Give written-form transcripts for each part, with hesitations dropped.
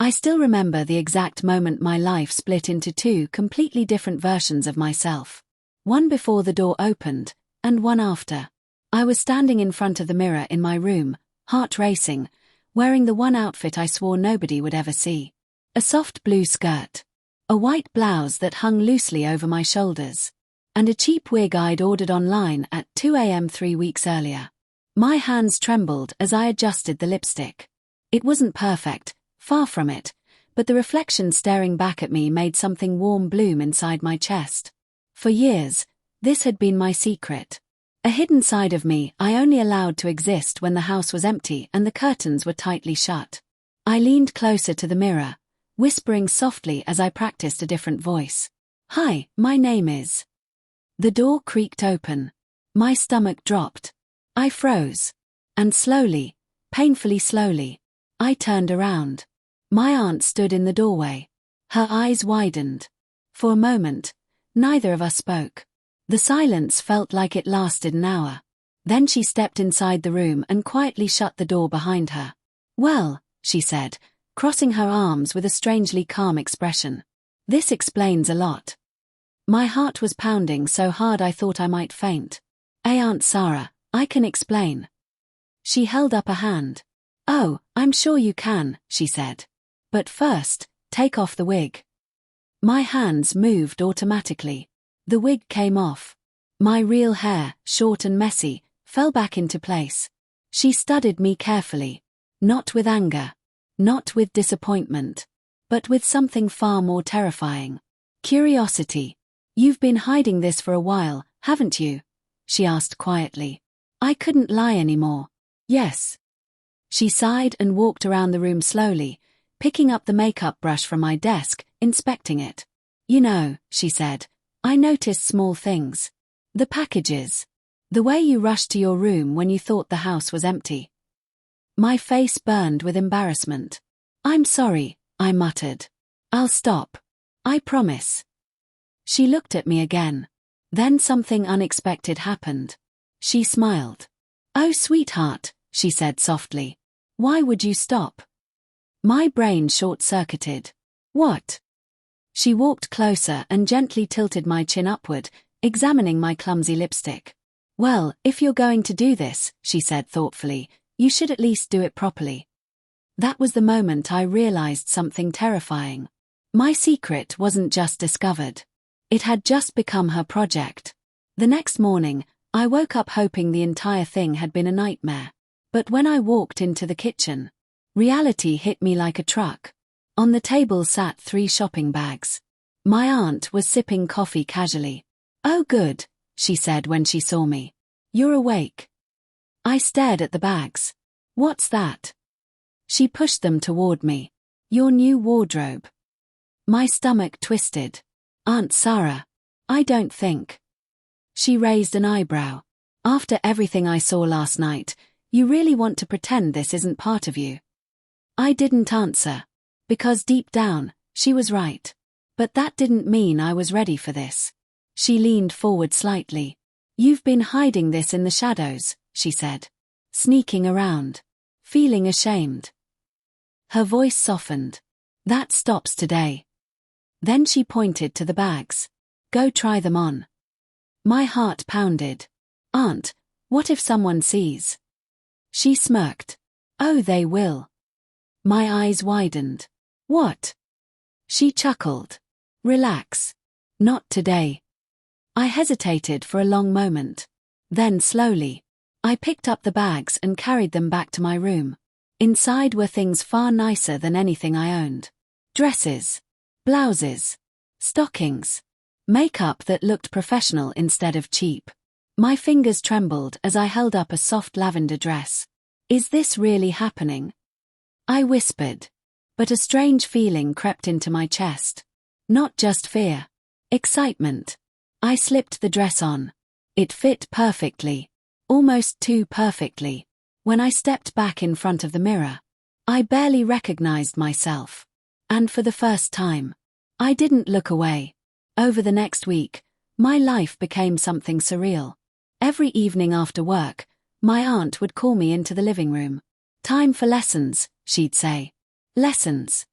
I still remember the exact moment my life split into two completely different versions of myself. One before the door opened, and one after. I was standing in front of the mirror in my room, heart racing, wearing the one outfit I swore nobody would ever see. A soft blue skirt. A white blouse that hung loosely over my shoulders. And a cheap wig I'd ordered online at 2 a.m. 3 weeks earlier. My hands trembled as I adjusted the lipstick. It wasn't perfect, far from it, but the reflection staring back at me made something warm bloom inside my chest. For years, this had been my secret. A hidden side of me I only allowed to exist when the house was empty and the curtains were tightly shut. I leaned closer to the mirror, whispering softly as I practiced a different voice. "Hi, my name is..." The door creaked open. My stomach dropped. I froze. And slowly, painfully slowly, I turned around. My aunt stood in the doorway. Her eyes widened. For a moment, neither of us spoke. The silence felt like it lasted an hour. Then she stepped inside the room and quietly shut the door behind her. "Well," she said, crossing her arms with a strangely calm expression. "This explains a lot." My heart was pounding so hard I thought I might faint. "Aunt Sara, I can explain." She held up a hand. "Oh, I'm sure you can," she said. "But first, take off the wig." My hands moved automatically. The wig came off. My real hair, short and messy, fell back into place. She studied me carefully. Not with anger. Not with disappointment. But with something far more terrifying. Curiosity. "You've been hiding this for a while, haven't you?" she asked quietly. I couldn't lie anymore. "Yes." She sighed and walked around the room slowly, picking up the makeup brush from my desk, inspecting it. "You know," she said, "I noticed small things. The packages. The way you rushed to your room when you thought the house was empty." My face burned with embarrassment. "I'm sorry," I muttered. "I'll stop. I promise." She looked at me again. Then something unexpected happened. She smiled. "Oh, sweetheart," she said softly. "Why would you stop?" My brain short-circuited. "What?" She walked closer and gently tilted my chin upward, examining my clumsy lipstick. "Well, if you're going to do this," she said thoughtfully, "you should at least do it properly." That was the moment I realized something terrifying. My secret wasn't just discovered. It had just become her project. The next morning, I woke up hoping the entire thing had been a nightmare. But when I walked into the kitchen, reality hit me like a truck. On the table sat 3 shopping bags. My aunt was sipping coffee casually. "Oh good," she said when she saw me. "You're awake." I stared at the bags. "What's that?" She pushed them toward me. "Your new wardrobe." My stomach twisted. "Aunt Sara, I don't think." She raised an eyebrow. "After everything I saw last night, you really want to pretend this isn't part of you?" I didn't answer. Because deep down, she was right. But that didn't mean I was ready for this. She leaned forward slightly. "You've been hiding this in the shadows," she said. "Sneaking around. Feeling ashamed." Her voice softened. "That stops today." Then she pointed to the bags. "Go try them on." My heart pounded. "Aunt, what if someone sees?" She smirked. "Oh, they will." My eyes widened. "What?" She chuckled. "Relax. Not today." I hesitated for a long moment. Then slowly, I picked up the bags and carried them back to my room. Inside were things far nicer than anything I owned. Dresses. Blouses. Stockings. Makeup that looked professional instead of cheap. My fingers trembled as I held up a soft lavender dress. "Is this really happening?" I whispered. But a strange feeling crept into my chest. Not just fear. Excitement. I slipped the dress on. It fit perfectly. Almost too perfectly. When I stepped back in front of the mirror, I barely recognized myself. And for the first time, I didn't look away. Over the next week, my life became something surreal. Every evening after work, my aunt would call me into the living room. "Time for lessons," she'd say. Lessons.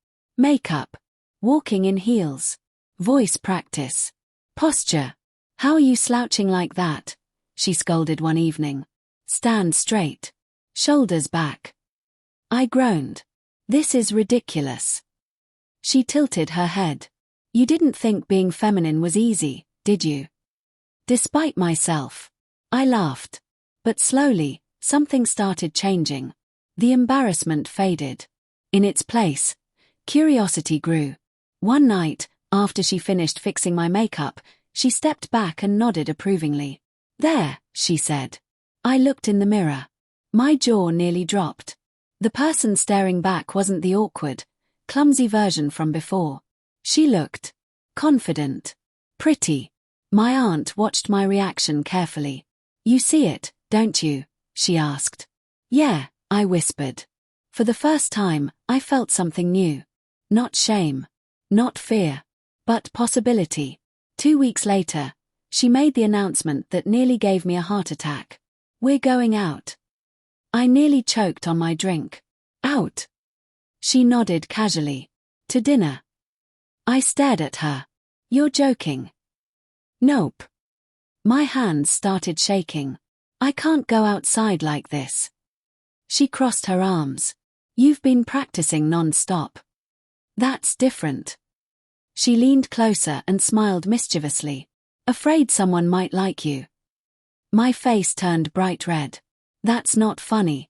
Makeup. Walking in heels. Voice practice. Posture. How are you slouching like that? She scolded one evening. Stand straight. Shoulders back. I groaned. This is ridiculous. She tilted her head. You didn't think being feminine was easy, did you? Despite myself. I laughed. But slowly, something started changing. The embarrassment faded. In its place, curiosity grew. One night, after she finished fixing my makeup, she stepped back and nodded approvingly. There, she said. I looked in the mirror. My jaw nearly dropped. The person staring back wasn't the awkward, clumsy version from before. She looked confident, pretty. My aunt watched my reaction carefully. You see it, don't you? She asked. Yeah, I whispered. For the first time, I felt something new. Not shame. Not fear. But possibility. 2 weeks later, she made the announcement that nearly gave me a heart attack. We're going out. I nearly choked on my drink. Out. She nodded casually. To dinner. I stared at her. You're joking. Nope. My hands started shaking. I can't go outside like this. She crossed her arms. You've been practicing non-stop. That's different. She leaned closer and smiled mischievously. Afraid someone might like you. My face turned bright red. That's not funny.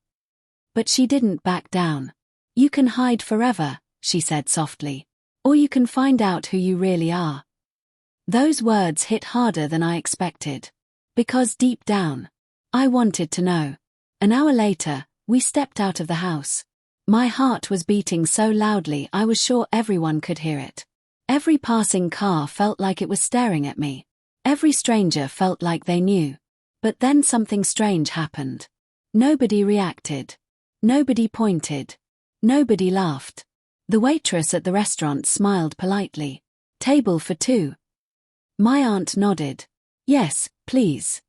But she didn't back down. You can hide forever, she said softly. Or you can find out who you really are. Those words hit harder than I expected. Because deep down, I wanted to know. An hour later, we stepped out of the house. My heart was beating so loudly I was sure everyone could hear it. Every passing car felt like it was staring at me. Every stranger felt like they knew. But then something strange happened. Nobody reacted. Nobody pointed. Nobody laughed. The waitress at the restaurant smiled politely. Table for two. My aunt nodded. Yes, please.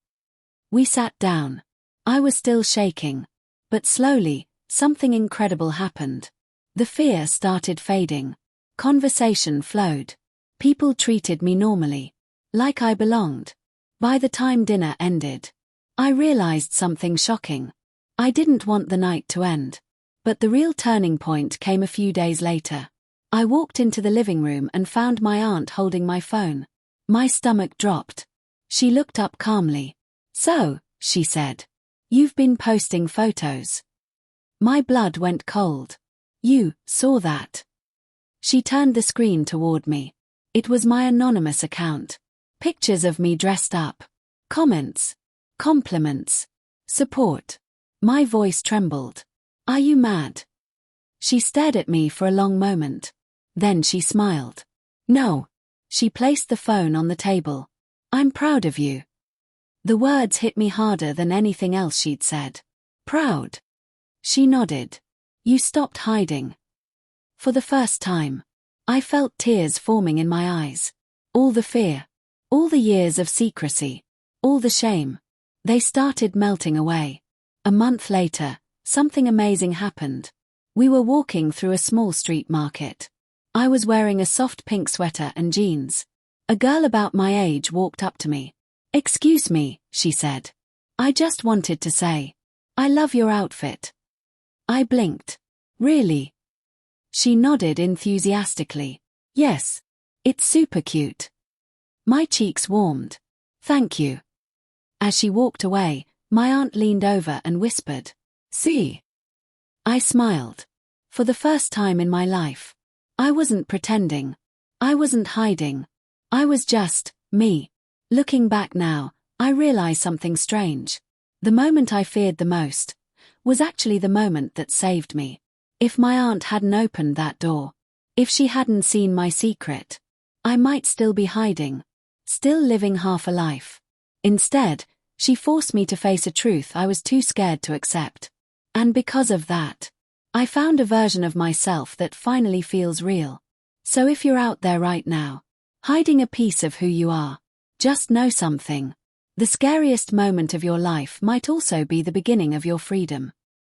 We sat down. I was still shaking. But slowly, something incredible happened. The fear started fading. Conversation flowed. People treated me normally. Like I belonged. By the time dinner ended, I realized something shocking. I didn't want the night to end. But the real turning point came a few days later. I walked into the living room and found my aunt holding my phone. My stomach dropped. She looked up calmly. So, she said. You've been posting photos. My blood went cold. You saw that. She turned the screen toward me. It was my anonymous account. Pictures of me dressed up. Comments. Compliments. Support. My voice trembled. Are you mad? She stared at me for a long moment. Then she smiled. No. She placed the phone on the table. I'm proud of you. The words hit me harder than anything else she'd said. Proud. She nodded. You stopped hiding. For the first time, I felt tears forming in my eyes. All the fear. All the years of secrecy. All the shame. They started melting away. A month later, something amazing happened. We were walking through a small street market. I was wearing a soft pink sweater and jeans. A girl about my age walked up to me. Excuse me, she said. I just wanted to say, I love your outfit. I blinked. Really? She nodded enthusiastically. Yes. It's super cute. My cheeks warmed. Thank you. As she walked away, my aunt leaned over and whispered, See? I smiled. For the first time in my life. I wasn't pretending. I wasn't hiding. I was just me. Looking back now, I realize something strange. The moment I feared the most was actually the moment that saved me. If my aunt hadn't opened that door, if she hadn't seen my secret, I might still be hiding, still living half a life. Instead, she forced me to face a truth I was too scared to accept. And because of that, I found a version of myself that finally feels real. So if you're out there right now, hiding a piece of who you are, just know something. The scariest moment of your life might also be the beginning of your freedom.